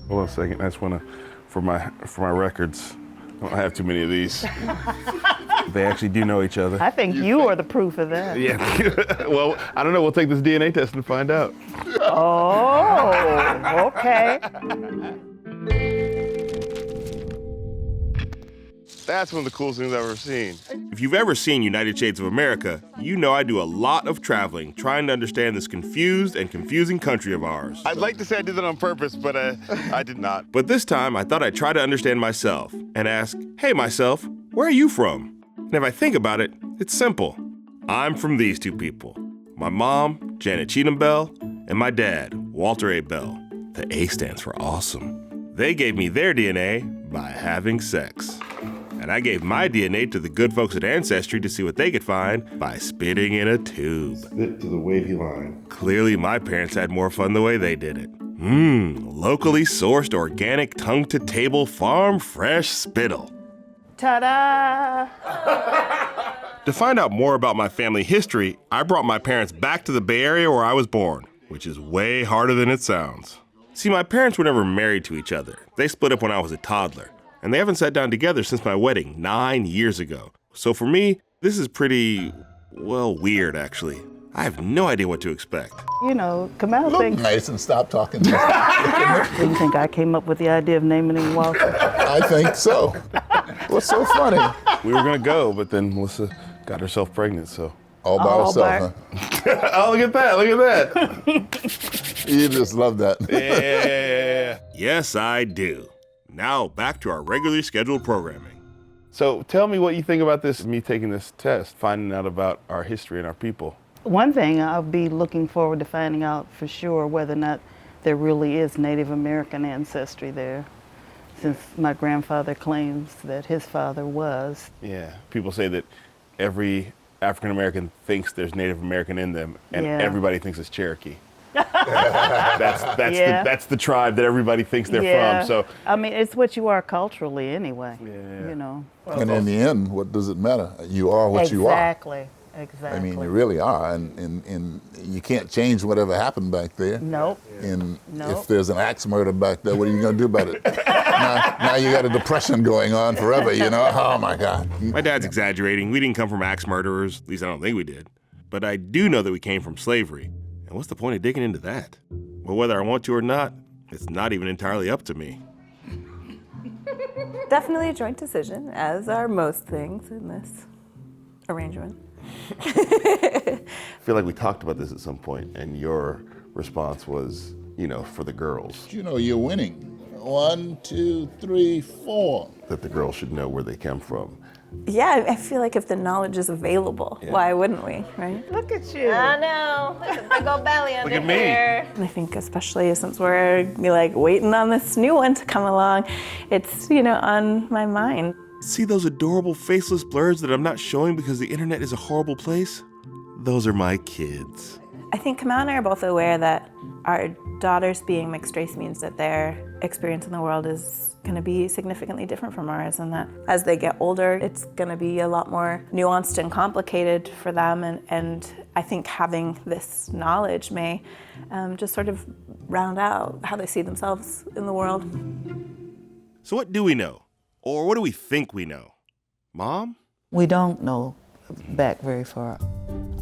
Hold on a second. I just want to, for my records, I don't have too many of these. They actually do know each other. I think you are the proof of that. Yeah. Well, I don't know. We'll take this DNA test and find out. Oh, okay. That's one of the coolest things I've ever seen. If you've ever seen United Shades of America, you know I do a lot of traveling trying to understand this confused and confusing country of ours. I'd like to say I did that on purpose, but I did not. But this time, I thought I'd try to understand myself and ask, hey, myself, where are you from? And if I think about it, it's simple. I'm from these two people. My mom, Janet Cheatham Bell, and my dad, Walter A. Bell. The A stands for awesome. They gave me their DNA by having sex. And I gave my DNA to the good folks at Ancestry to see what they could find by spitting in a tube. Spit to the wavy line. Clearly, my parents had more fun the way they did it. Locally sourced, organic, tongue-to-table, farm-fresh spittle. Ta-da! To find out more about my family history, I brought my parents back to the Bay Area where I was born, which is way harder than it sounds. See, my parents were never married to each other. They split up when I was a toddler. And they haven't sat down together since my wedding 9 years ago. So for me, this is pretty, well, weird, actually. I have no idea what to expect. You know, Kamau Look thinks... nice and stop talking. Do you think I came up with the idea of naming him Walter? I think so. What's so funny? We were gonna go, but then Melissa got herself pregnant, so. All by herself, huh? Oh, look at that. You just love that. Yeah. Yes, I do. Now, back to our regularly scheduled programming. So tell me what you think about this, me taking this test, finding out about our history and our people. One thing, I'll be looking forward to finding out for sure whether or not there really is Native American ancestry there, since my grandfather claims that his father was. Yeah, people say that every African American thinks there's Native American in them, and everybody thinks it's Cherokee. That's the tribe that everybody thinks they're from. So I mean, it's what you are culturally anyway. Yeah. You know. And in the end, what does it matter? You are what you are. Exactly. I mean, you really are, and you can't change whatever happened back there. Nope. And if there's an axe murder back there, what are you going to do about it? now you got a depression going on forever, you know? Oh, my God. My dad's exaggerating. We didn't come from axe murderers. At least I don't think we did. But I do know that we came from slavery. And what's the point of digging into that? Well, whether I want to or not, it's not even entirely up to me. Definitely a joint decision, as are most things in this arrangement. I feel like we talked about this at some point, and your response was, for the girls. You know, you're winning. 1, 2, 3, 4. That the girls should know where they come from. Yeah, I feel like if the knowledge is available, why wouldn't we, right? Look at you. I know. There's a big old belly under Look at me. here. And I think especially since we're waiting on this new one to come along, it's, on my mind. See those adorable faceless blurs that I'm not showing because the internet is a horrible place? Those are my kids. I think Kamau and I are both aware that our daughters being mixed race means that their experience in the world is going to be significantly different from ours, and that as they get older, it's going to be a lot more nuanced and complicated for them, and I think having this knowledge may just sort of round out how they see themselves in the world. So what do we know? Or what do we think we know? Mom? We don't know back very far.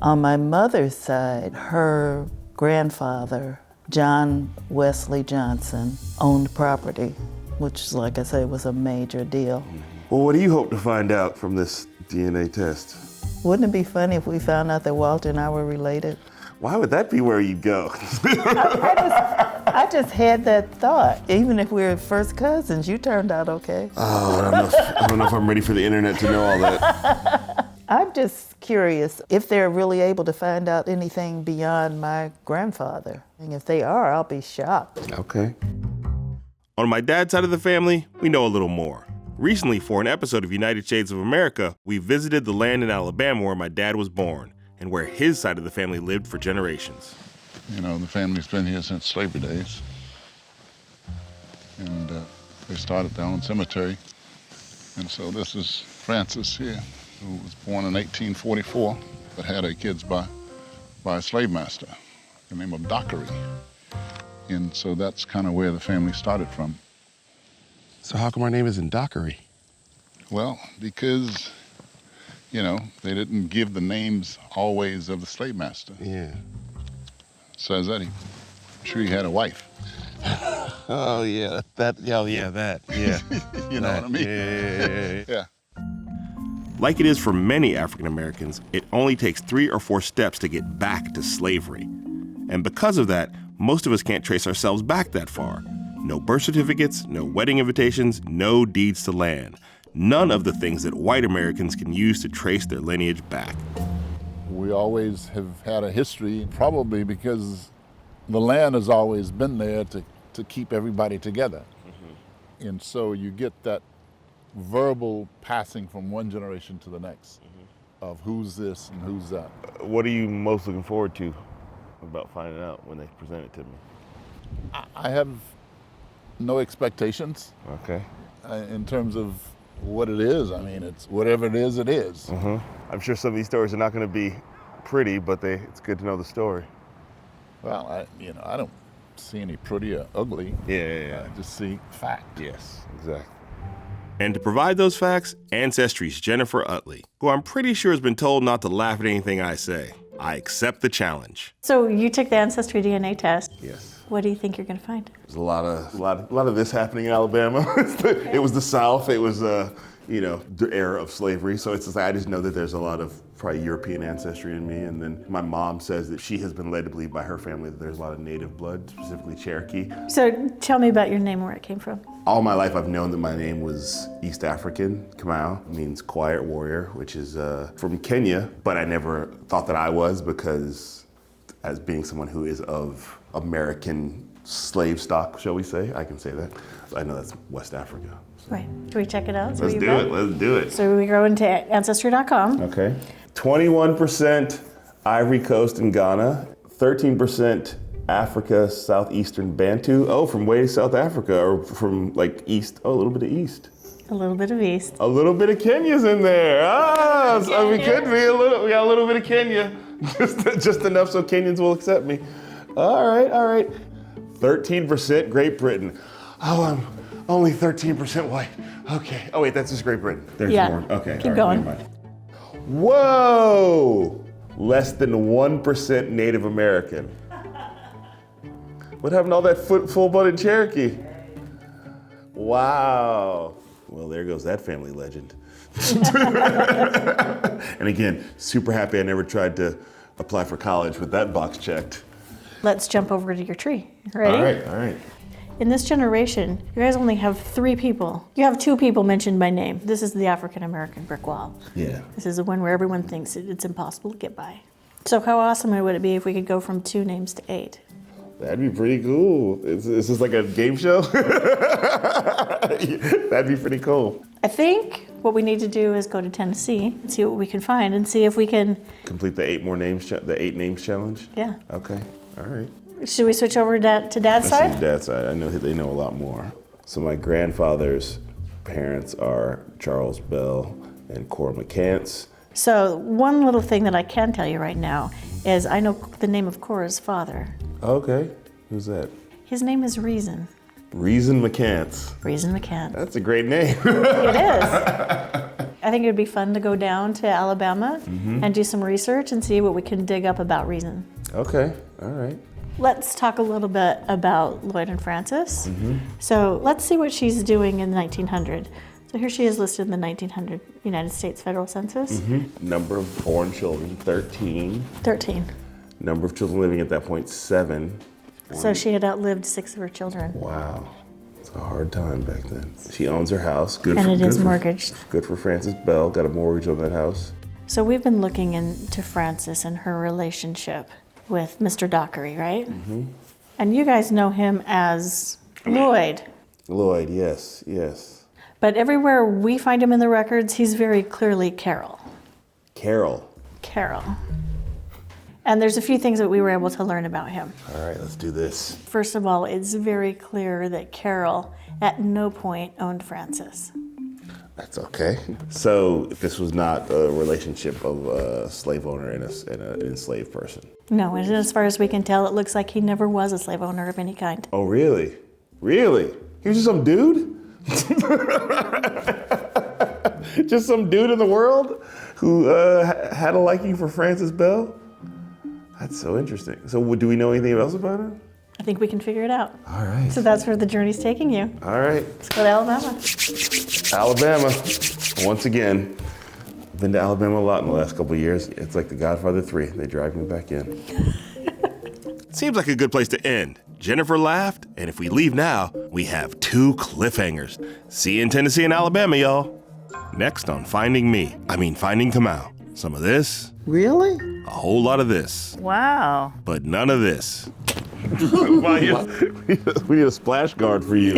On my mother's side, her grandfather, John Wesley Johnson, owned property, which, like I say, was a major deal. Well, what do you hope to find out from this DNA test? Wouldn't it be funny if we found out that Walter and I were related? Why would that be where you'd go? I just had that thought. Even if we were first cousins, you turned out okay. Oh, I don't know if I'm ready for the internet to know all that. I'm just curious if they're really able to find out anything beyond my grandfather. And if they are, I'll be shocked. Okay. On my dad's side of the family, we know a little more. Recently, for an episode of United Shades of America, we visited the land in Alabama where my dad was born and where his side of the family lived for generations. You know, the family's been here since slavery days. And they started their own cemetery. And so this is Frances here, who was born in 1844, but had her kids by a slave master, the name of Dockery. And so that's kind of where the family started from. So how come our name isn't Dockery? Well, because, you know, they didn't give the names always of the slave master. Yeah. Says that I'm sure he had a wife. Oh yeah, that. Yeah, yeah. You know what I mean? Yeah. Yeah. Like it is for many African Americans, it only takes 3 or 4 steps to get back to slavery. And because of that, most of us can't trace ourselves back that far. No birth certificates, no wedding invitations, no deeds to land. None of the things that white Americans can use to trace their lineage back. We always have had a history, probably because the land has always been there to keep everybody together. Mm-hmm. And so you get that verbal passing from one generation to the next of who's this and who's that. What are you most looking forward to about finding out when they present it to me? I have no expectations Okay. in terms of what it is. I mean, it's whatever it is, it is. I'm sure some of these stories are not going to be pretty, but it's good to know the story. Well, I don't see any pretty or ugly. Yeah. I just see fact. Yes, exactly. And to provide those facts, Ancestry's Jennifer Utley, who I'm pretty sure has been told not to laugh at anything I say. I accept the challenge. So you took the AncestryDNA test. Yes. What do you think you're going to find? There's a lot of this happening in Alabama. It was the South. It was the era of slavery. So it's just, I just know that there's a lot of probably European ancestry in me. And then my mom says that she has been led to believe by her family that there's a lot of native blood, specifically Cherokee. So tell me about your name, where it came from. All my life I've known that my name was East African. Kamau means quiet warrior, which is from Kenya, but I never thought that I was, because as being someone who is of American slave stock, shall we say, I can say that. I know that's West Africa. So. Right. Should we check it out? Let's do it. So we go into Ancestry.com. Okay. 21% Ivory Coast and Ghana, 13% Africa, Southeastern Bantu. Oh, from way South Africa, or from like east. Oh, a little bit of east. A little bit of east. A little bit of Kenya's in there. So we could be we got a little bit of Kenya. just enough so Kenyans will accept me. All right. 13% Great Britain. Oh, I'm only 13% white. Okay. Oh wait, that's just Great Britain. There's more. Okay. Keep going. Never mind. Whoa! Less than 1% Native American. What happened to all that full-blooded Cherokee? Wow. Well, there goes that family legend. And again, super happy I never tried to apply for college with that box checked. Let's jump over to your tree. Ready? All right. In this generation, you guys only have 3 people. You have 2 people mentioned by name. This is the African American brick wall. Yeah. This is the one where everyone thinks it's impossible to get by. So how awesome would it be if we could go from 2 names to 8? That'd be pretty cool. Is this like a game show? That'd be pretty cool. I think what we need to do is go to Tennessee and see what we can find and see if we can Complete the 8 names challenge? Yeah. Okay. All right. Should we switch over to Dad's side? This is Dad's side. I know they know a lot more. So my grandfather's parents are Charles Bell and Cora McCants. So one little thing that I can tell you right now is I know the name of Cora's father. Okay. Who's that? His name is Reason. Reason McCants. Reason McCants. That's a great name. It is. I think it would be fun to go down to Alabama and do some research and see what we can dig up about Reason. Okay. All right. Let's talk a little bit about Lloyd and Frances. So let's see what she's doing in 1900. So here she is listed in the 1900 United States Federal Census. Number of born children, 13. 13. Number of children living at that point, 7. So she had outlived 6 of her children. Wow. It's a hard time back then. She owns her house. And it is mortgaged. Good for Frances Bell. Got a mortgage on that house. So we've been looking into Frances and her relationship with Mr. Dockery, right? And you guys know him as Lloyd. Lloyd, yes. But everywhere we find him in the records, he's very clearly Carol. Carol. And there's a few things that we were able to learn about him. All right, let's do this. First of all, it's very clear that Carol at no point owned Frances. That's okay. So this was not a relationship of a slave owner and an enslaved person. No, and as far as we can tell, it looks like he never was a slave owner of any kind. Oh, really? Really? He was just some dude? Just some dude in the world who had a liking for Francis Bell? That's so interesting. So do we know anything else about him? I think we can figure it out. All right. So that's where the journey's taking you. All right. Let's go to Alabama. Alabama. Once again. Been to Alabama a lot in the last couple of years. It's like The Godfather 3. They drag me back in. Seems like a good place to end. Jennifer laughed, and if we leave now, we have 2 cliffhangers. See you in Tennessee and Alabama, y'all. Next on Finding Kamau. Some of this, Really? a whole lot of this, Wow. but none of this. We need a splash guard for you.